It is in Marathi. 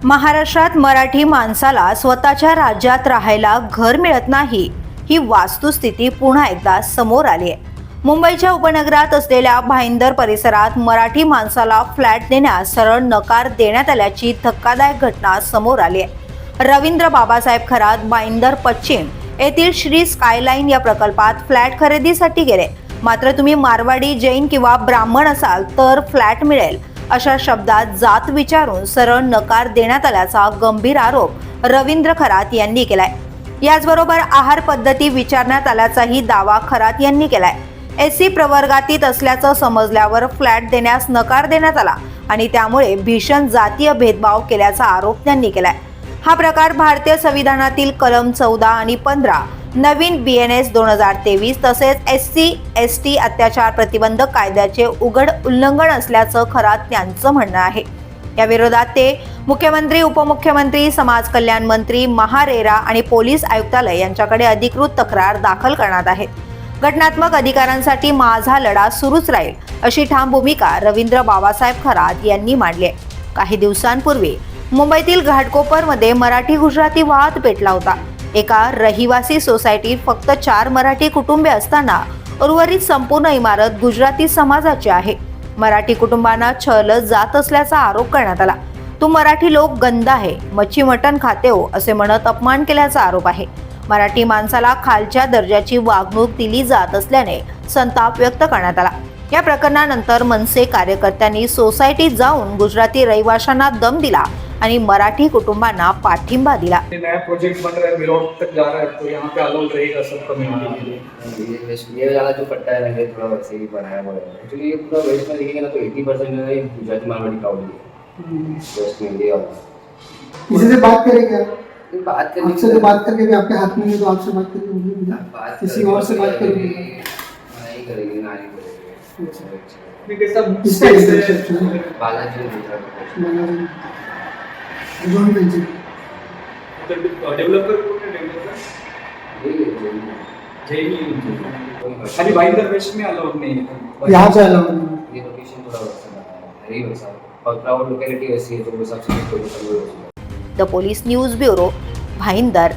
महाराष्ट्रात मराठी माणसाला स्वतःच्या राज्यात राहायला घर मिळत नाही, ही वास्तुस्थिती पुन्हा एकदा समोर आली आहे। मुंबईच्या उपनगरात असलेल्या भाईंदर परिसरात मराठी माणसाला फ्लॅट देण्यास सरळ नकार देण्यात आल्याची धक्कादायक घटना समोर आली आहे। रवींद्र बाबासाहेब खरात भाईंदर पश्चिम येथील श्री स्कायलाइन या प्रकल्पात फ्लॅट खरेदीसाठी गेले, मात्र तुम्ही मारवाडी, जैन किंवा ब्राह्मण असाल तर फ्लॅट मिळेल अशा शब्दात जात विचारून सरळ नकार देण्यात आल्याचा गंभीर आरोप रवींद्र खरात यांनी केलाय। याचबरोबर आहार पद्धती विचारण्यात आल्याचाही दावा खरात यांनी केलाय। एससी प्रवर्गातीत असल्याचं समजल्यावर फ्लॅट देण्यास नकार देण्यात आला आणि त्यामुळे भीषण जातीय भेदभाव केल्याचा आरोप त्यांनी केलाय। हा प्रकार भारतीय संविधानातील कलम 14 आणि 15, नवीन BNS 2023 तसेच SC/ST अत्याचार प्रतिबंधक कायद्याचे उघड उल्लंघन असल्याचं खरात यांचं म्हणणं आहे। या विरोधात ते मुख्यमंत्री, उपमुख्यमंत्री, समाज कल्याण मंत्री, महारेरा आणि पोलीस आयुक्तालय यांच्याकडे अधिकृत तक्रार दाखल करणार आहेत। घटनात्मक अधिकारांसाठी माझा लढा सुरूच राहील अशी ठाम भूमिका रवींद्र बाबासाहेब खरात यांनी मांडली आहे। काही दिवसांपूर्वी मुंबईतील घाटकोपरमध्ये मराठी गुजराती वाद पेटला होता। एका रहिवासी सोसायटीत फक्त 4 मराठी कुटुंबे असताना उर्वरित संपूर्ण इमारत गुजराती समाजाची आहे। मराठी कुटुंबांना छळलं जात असल्याचा आरोप करण्यात आला। तो मराठी लोक गंद आहे, मच्छी मटण खाते हो असे म्हणत अपमान केल्याचा आरोप आहे। मराठी माणसाला खालच्या दर्जाची वागणूक दिली जात असल्याने संताप व्यक्त करण्यात आला। या प्रकरणानंतर मनसे कार्यकर्त्यांनी सोसायटीत जाऊन गुजराती रहिवाशांना दम दिला आणि मराठी कुटुंबांना पाठिंबा दिला। नया प्रोजेक्ट बन रहा है, बिलॉट तक जा रहा है, तो यहाँ पे अलाउड रहेगा सब कम्युनिटी के लिए। ये वाला जो पट्टा है ना, थोड़ा वैसे ही बनाया हुआ है। एक्चुअली ये पूरा वेस्ट में देखेंगे ना तो 80% जो है ये गुजराती मारवाड़ी क्राउड है वेस्ट में। ये वाला किसी से बात करेंगे बात करने आपसे तो बात करके भी आपके हाथ में है, तो आपसे बात करके मुझे मिला, किसी और से बात करेंगे नहीं करेंगे, ना नहीं करेंगे। ये सब किसका इंटरेस्ट है? Balaji Gujarat joint venture developer कौन है? डेवलपर ये अभी भाईंदर वेस्ट में अलाउड नहीं है। यहाँ पे अलाउड नहीं। ये लोकेशन थोड़ा वैसा है ही वैसा, और क्राउड लोकेलिटी वैसी है तो वो सबसे कोई the police news bureau, Bhayandar.